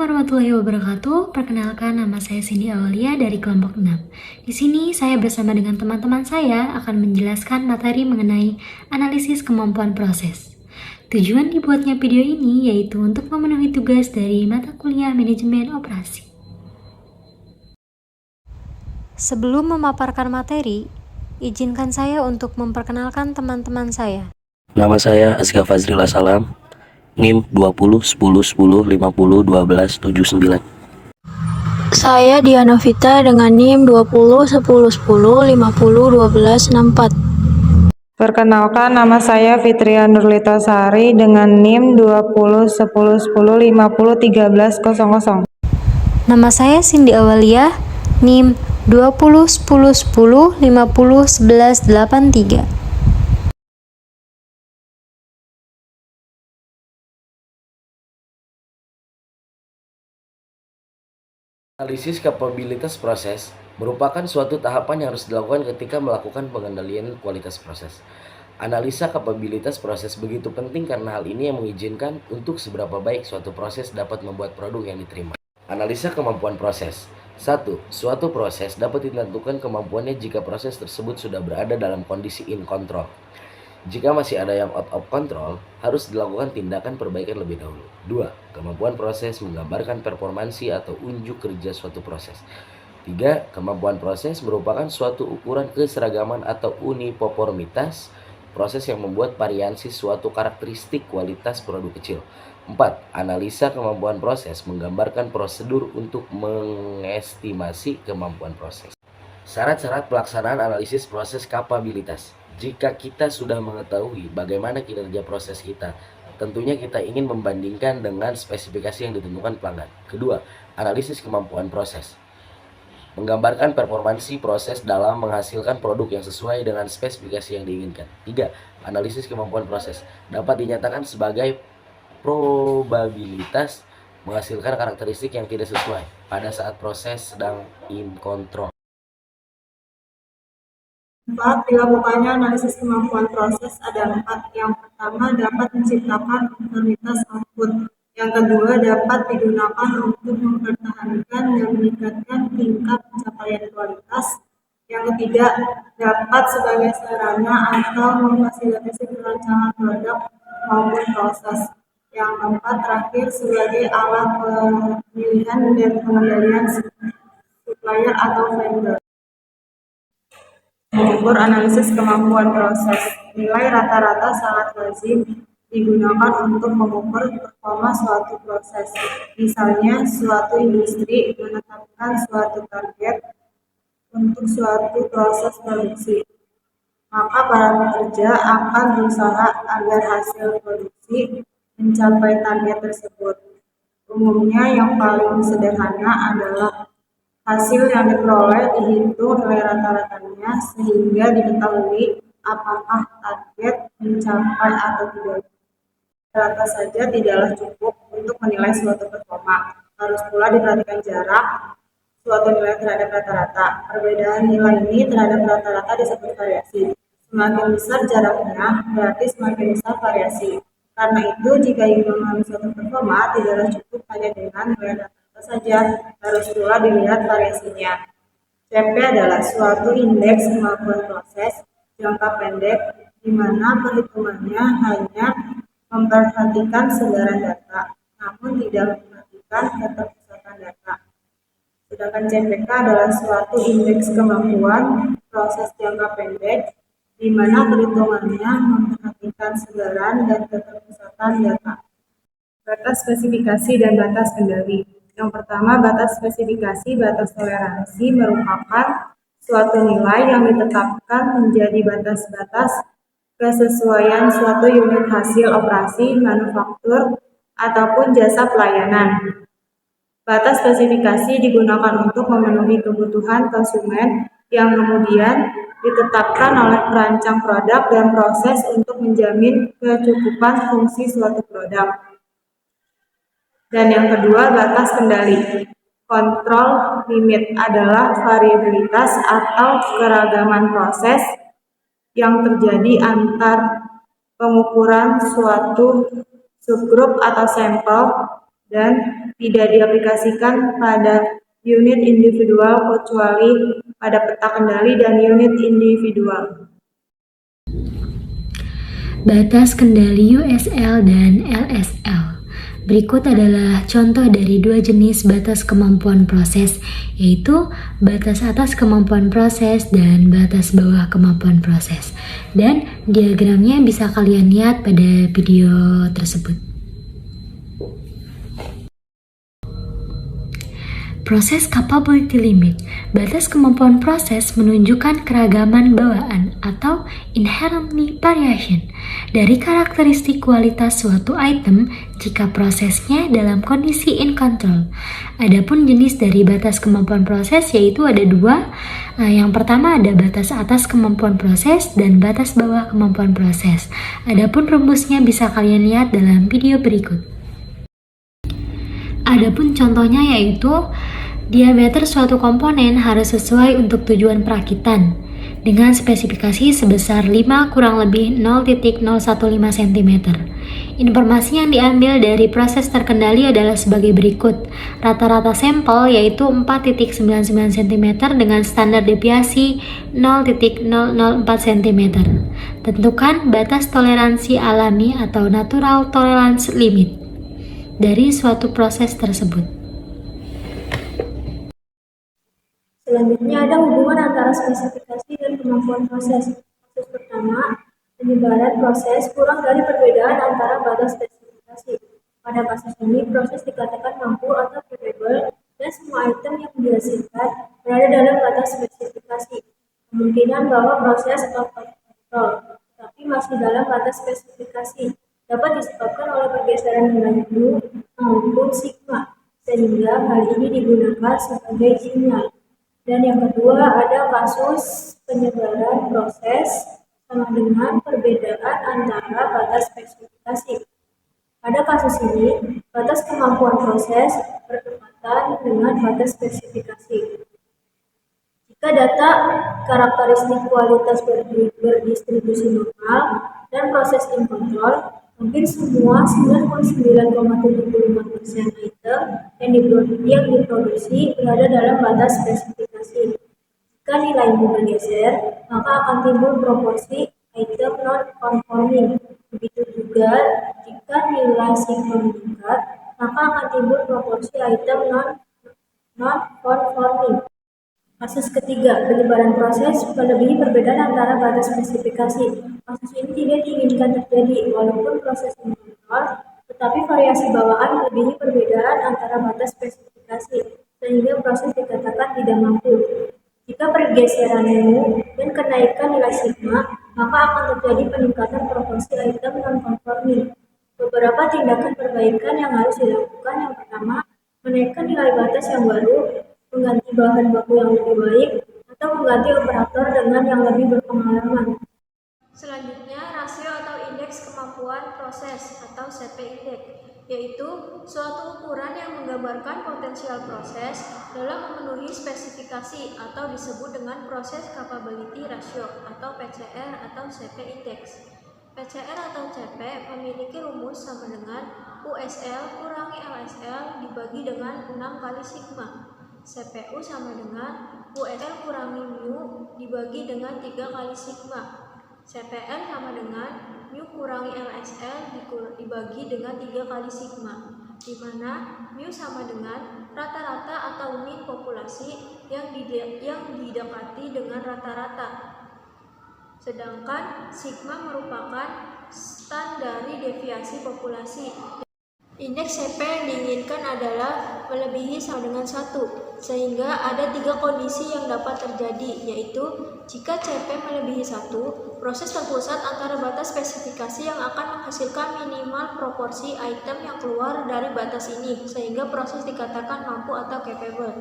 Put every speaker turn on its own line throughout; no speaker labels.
warahmatullahi wabarakatuh. Perkenalkan, nama saya Cindy Aulia dari kelompok 6. Di sini saya bersama dengan teman-teman saya akan menjelaskan materi mengenai analisis kemampuan proses. Tujuan dibuatnya video ini yaitu untuk memenuhi tugas dari mata kuliah manajemen operasi. Sebelum memaparkan materi, izinkan saya untuk memperkenalkan teman-teman saya.
Nama saya Azka Fazril Salam, NIM 20 10 10 50 12 79.
Saya Diana Vita dengan NIM 20 10 10 50 12 64.
Perkenalkan, nama saya Fitria Nurlita Sari dengan NIM 20 10 10 50 13 00.
Nama saya Cindy Awalia, NIM 20 10 10 50 11 83.
Analisis kapabilitas proses merupakan suatu tahapan yang harus dilakukan ketika melakukan pengendalian kualitas proses. Analisa kapabilitas proses begitu penting karena hal ini yang mengizinkan untuk seberapa baik suatu proses dapat membuat produk yang diterima. Analisa kemampuan proses. 1. Suatu proses dapat ditentukan kemampuannya jika proses tersebut sudah berada dalam kondisi in control. Jika masih ada yang out of control, harus dilakukan tindakan perbaikan lebih dahulu. 2. Kemampuan proses menggambarkan performansi atau unjuk kerja suatu proses. 3. Kemampuan proses merupakan suatu ukuran keseragaman atau uniformitas proses yang membuat variasi suatu karakteristik kualitas produk kecil. 4. Analisa kemampuan proses menggambarkan prosedur untuk mengestimasi kemampuan proses. Syarat-syarat pelaksanaan analisis proses kapabilitas. Jika kita sudah mengetahui bagaimana kinerja proses kita, tentunya kita ingin membandingkan dengan spesifikasi yang ditentukan pelanggan. Kedua, analisis kemampuan proses. Menggambarkan performansi proses dalam menghasilkan produk yang sesuai dengan spesifikasi yang diinginkan. 3. Analisis kemampuan proses dapat dinyatakan sebagai probabilitas menghasilkan karakteristik yang tidak sesuai pada saat proses sedang in control.
4. Dilakukannya analisis kemampuan proses ada 4. Yang pertama, dapat menciptakan konformitas output. Yang kedua, dapat digunakan untuk mempertahankan dan meningkatkan tingkat pencapaian kualitas. Yang ketiga, dapat sebagai sarana atau memfasilitasi perancangan produk maupun proses. Yang keempat, terakhir, sebagai alat pemilihan dan pengendalian supplier atau vendor. Mengukur analisis kemampuan proses. Nilai rata-rata sangat lazim digunakan untuk mengukur performa suatu proses. Misalnya, suatu industri menetapkan suatu target untuk suatu proses produksi. Maka para pekerja akan berusaha agar hasil produksi mencapai target tersebut. Umumnya yang paling sederhana adalah hasil yang diperoleh dihitung nilai rata-ratanya sehingga diketahui apakah target mencapai atau tidak. Rata saja tidaklah cukup untuk menilai suatu performa. Harus pula diperhatikan jarak suatu nilai terhadap rata-rata. Perbedaan nilai ini terhadap rata-rata disebut variasi. Semakin besar jaraknya, berarti semakin besar variasi. Karena itu, jika ingin memahami suatu performa, tidaklah cukup hanya dengan nilai rata-rata saja, harus pula dilihat variasinya. CP adalah suatu indeks kemampuan proses jangka pendek di mana perhitungannya hanya memperhatikan sebaran data, namun tidak memperhatikan keterpusatan data. Sedangkan CPK adalah suatu indeks kemampuan proses jangka pendek di mana perhitungannya memperhatikan sebaran dan keterpusatan data. Batas spesifikasi dan batas kendali. Yang pertama, batas spesifikasi, batas toleransi merupakan suatu nilai yang ditetapkan menjadi batas-batas kesesuaian suatu unit hasil operasi, manufaktur, ataupun jasa pelayanan. Batas spesifikasi digunakan untuk memenuhi kebutuhan konsumen yang kemudian ditetapkan oleh perancang produk dan proses untuk menjamin kecukupan fungsi suatu produk. Dan yang kedua, batas kendali. Kontrol limit adalah variabilitas atau keragaman proses yang terjadi antar pengukuran suatu subgrup atau sampel dan tidak diaplikasikan pada unit individual kecuali pada peta kendali dan unit individual.
Batas kendali USL dan LSL. Berikut adalah contoh dari dua jenis batas kemampuan proses, yaitu batas atas kemampuan proses dan batas bawah kemampuan proses. Dan diagramnya bisa kalian lihat pada video tersebut. Proses capability limit. Batas kemampuan proses menunjukkan keragaman bawaan atau inherently variation dari karakteristik kualitas suatu item jika prosesnya dalam kondisi in control. Adapun jenis dari batas kemampuan proses yaitu ada dua. Yang pertama ada batas atas kemampuan proses dan batas bawah kemampuan proses. Adapun rumusnya bisa kalian lihat dalam video berikut. Adapun contohnya yaitu diameter suatu komponen harus sesuai untuk tujuan perakitan dengan spesifikasi sebesar 5 kurang lebih 0,015 cm. Informasi yang diambil dari proses terkendali adalah sebagai berikut. Rata-rata sampel yaitu 4,99 cm dengan standar deviasi 0,004 cm. Tentukan batas toleransi alami atau natural tolerance limit dari suatu proses tersebut.
Selanjutnya ada hubungan antara spesifikasi dan kemampuan proses. Kasus pertama, penyebaran proses kurang dari perbedaan antara batas spesifikasi. Pada kasus ini, proses dikatakan mampu atau capable dan semua item yang dihasilkan berada dalam batas spesifikasi. Kemungkinan bahwa proses out of control, tapi masih dalam batas spesifikasi, dapat disebabkan oleh pergeseran nilai mu maupun sigma, sehingga hal ini digunakan sebagai sinyal. Dan yang kedua ada kasus penyebaran proses sama dengan perbedaan antara batas spesifikasi. Pada kasus ini, batas kemampuan proses bertepatan dengan batas spesifikasi. Jika data karakteristik kualitas berdistribusi normal dan proses in control, hampir semua 99,75% item yang diproduksi berada dalam batas spesifikasi. Jika nilai mu bergeser, maka akan timbul proporsi item non-conforming. Begitu juga jika nilai sigma meningkat, maka akan timbul proporsi item non-conforming. Kasus ketiga, penyebaran proses melebihi perbedaan antara batas spesifikasi. Kasus ini tidak diinginkan terjadi, walaupun proses kontrol, tetapi variasi bawaan melebihi perbedaan antara batas spesifikasi, sehingga proses dikatakan tidak mampu. Jika pergeseran mu dan kenaikan nilai sigma, maka akan terjadi peningkatan proporsi item non-conforming. Beberapa tindakan perbaikan yang harus dilakukan. Yang pertama, menaikkan nilai batas yang baru, mengganti bahan baku yang lebih baik, atau mengganti operator dengan yang lebih berpengalaman. Selanjutnya, rasio atau indeks kemampuan proses atau CP index, yaitu suatu ukuran yang menggambarkan potensial proses dalam memenuhi spesifikasi atau disebut dengan proses capability ratio atau PCR atau CP index. PCR atau CP memiliki rumus sama dengan USL kurangi LSL dibagi dengan 6 kali sigma. CPU sama dengan USL kurangi mu dibagi dengan 3 kali sigma. CPL sama dengan mu kurangi LSL dibagi dengan 3 kali sigma, di mana mu sama dengan rata-rata atau mean populasi yang didekati dengan rata-rata. Sedangkan sigma merupakan standar deviasi populasi. Indeks CP yang diinginkan adalah melebihi sama dengan 1, sehingga ada 3 kondisi yang dapat terjadi, yaitu jika CP melebihi 1, proses terpusat antara batas spesifikasi yang akan menghasilkan minimal proporsi item yang keluar dari batas ini, sehingga proses dikatakan mampu atau capable.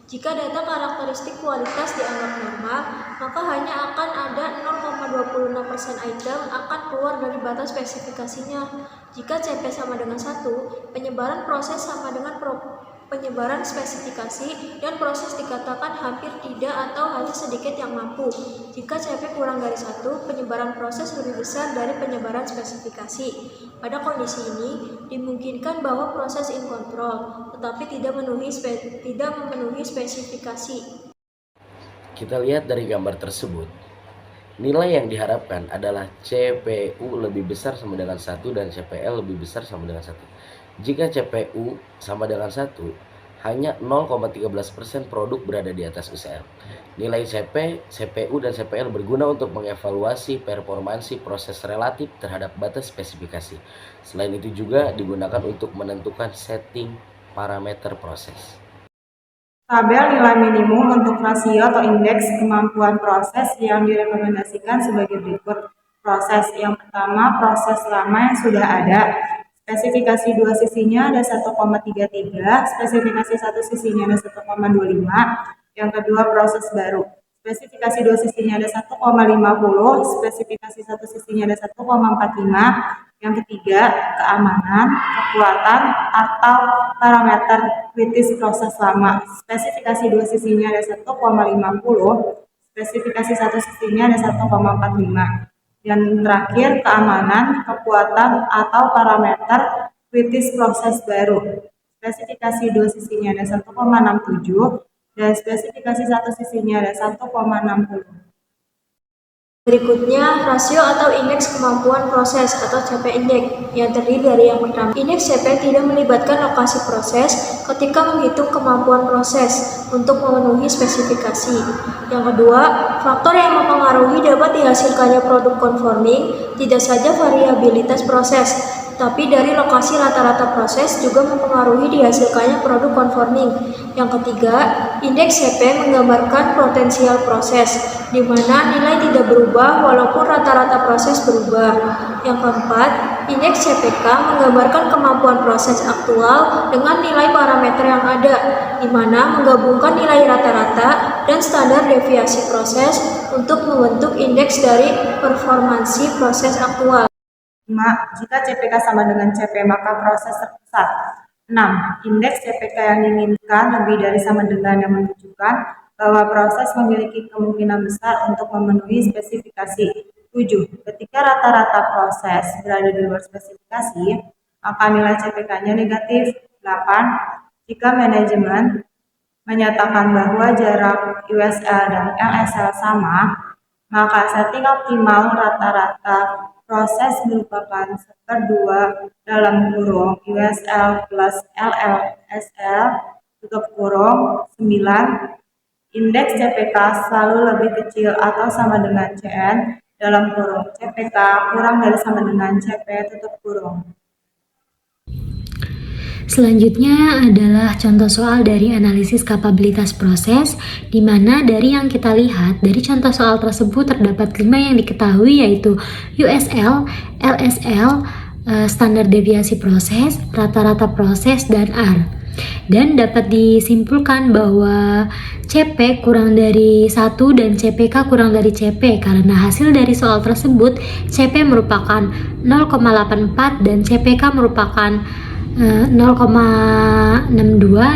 Jika data karakteristik kualitas dianggap normal, maka hanya akan ada 0,26% item akan keluar dari batas spesifikasinya. Jika CP sama dengan 1, penyebaran proses sama dengan penyebaran spesifikasi, dan proses dikatakan hampir tidak atau hanya sedikit yang mampu. Jika CP kurang dari 1, penyebaran proses lebih besar dari penyebaran spesifikasi. Pada kondisi ini, dimungkinkan bahwa proses in control, tetapi tidak memenuhi spesifikasi.
Kita lihat dari gambar tersebut, nilai yang diharapkan adalah CPU lebih besar sama dengan 1 dan CPL lebih besar sama dengan 1. Jika CPU sama dengan 1, hanya 0,13% produk berada di atas UCL. Nilai CP, CPU, dan CPL berguna untuk mengevaluasi performansi proses relatif terhadap batas spesifikasi. Selain itu juga digunakan untuk menentukan setting parameter proses.
Tabel nilai minimum untuk rasio atau indeks kemampuan proses yang direkomendasikan sebagai berikut. Proses yang pertama, proses lama yang sudah ada. Spesifikasi 2 sisinya ada 1,33, spesifikasi 1 sisinya ada 1,25. Yang kedua, proses baru. Spesifikasi 2 sisinya ada 1,50, spesifikasi 1 sisinya ada 1,45. Yang ketiga, keamanan, kekuatan, atau parameter kritis proses lama. Spesifikasi 2 sisinya ada 1,50, spesifikasi 1 sisinya ada 1,45. Yang terakhir, keamanan, kekuatan, atau parameter kritis proses baru. Spesifikasi 2 sisinya ada 1,67 dan spesifikasi 1 sisinya ada 1,60.
Berikutnya, rasio atau indeks kemampuan proses atau CP Index yang terdiri dari yang pertama. Indeks CP tidak melibatkan lokasi proses ketika menghitung kemampuan proses untuk memenuhi spesifikasi. Yang kedua, faktor yang mempengaruhi dapat dihasilkannya produk conforming tidak saja variabilitas proses, tapi dari lokasi rata-rata proses juga mempengaruhi dihasilkannya produk conforming. Yang ketiga, indeks CP menggambarkan potensial proses, di mana nilai tidak berubah walaupun rata-rata proses berubah. Yang keempat, indeks CPK menggambarkan kemampuan proses aktual dengan nilai parameter yang ada, di mana menggabungkan nilai rata-rata dan standar deviasi proses untuk membentuk indeks dari performansi proses aktual.
5. Jika CPK sama dengan CP, maka proses terpusat. 6. Indeks CPK yang diinginkan lebih dari sama dengan yang menunjukkan bahwa proses memiliki kemungkinan besar untuk memenuhi spesifikasi. 7. Ketika rata-rata proses berada di luar spesifikasi, maka nilai CPK-nya negatif. 8. Jika manajemen menyatakan bahwa jarak USL dan LSL sama, maka setting optimal rata-rata proses merupakan 1/2 dalam kurung USL plus LLSL tutup kurung 9. Indeks CPK selalu lebih kecil atau sama dengan CN dalam kurung CPK kurang dari sama dengan CP tutup kurung.
Selanjutnya adalah contoh soal dari analisis kapabilitas proses, di mana dari yang kita lihat dari contoh soal tersebut terdapat 5 yang diketahui, yaitu USL, LSL, standar deviasi proses, rata-rata proses, dan R. Dan dapat disimpulkan bahwa CP kurang dari 1 dan CPK kurang dari CP, karena hasil dari soal tersebut CP merupakan 0,84 dan CPK merupakan 0,62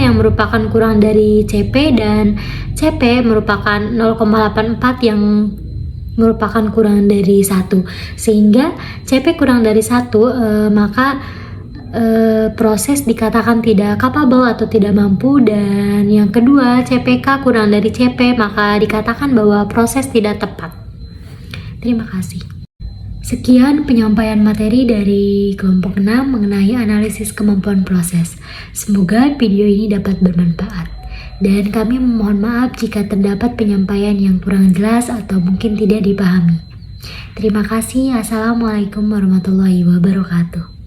yang merupakan kurang dari CP, dan CP merupakan 0,84 yang merupakan kurang dari 1. Sehingga CP kurang dari 1, maka proses dikatakan tidak capable atau tidak mampu. Dan yang kedua, CPK kurang dari CP, maka dikatakan bahwa proses tidak tepat. Terima kasih. Sekian penyampaian materi dari kelompok 6 mengenai analisis kemampuan proses. Semoga video ini dapat bermanfaat. Dan kami memohon maaf jika terdapat penyampaian yang kurang jelas atau mungkin tidak dipahami. Terima kasih. Assalamualaikum warahmatullahi wabarakatuh.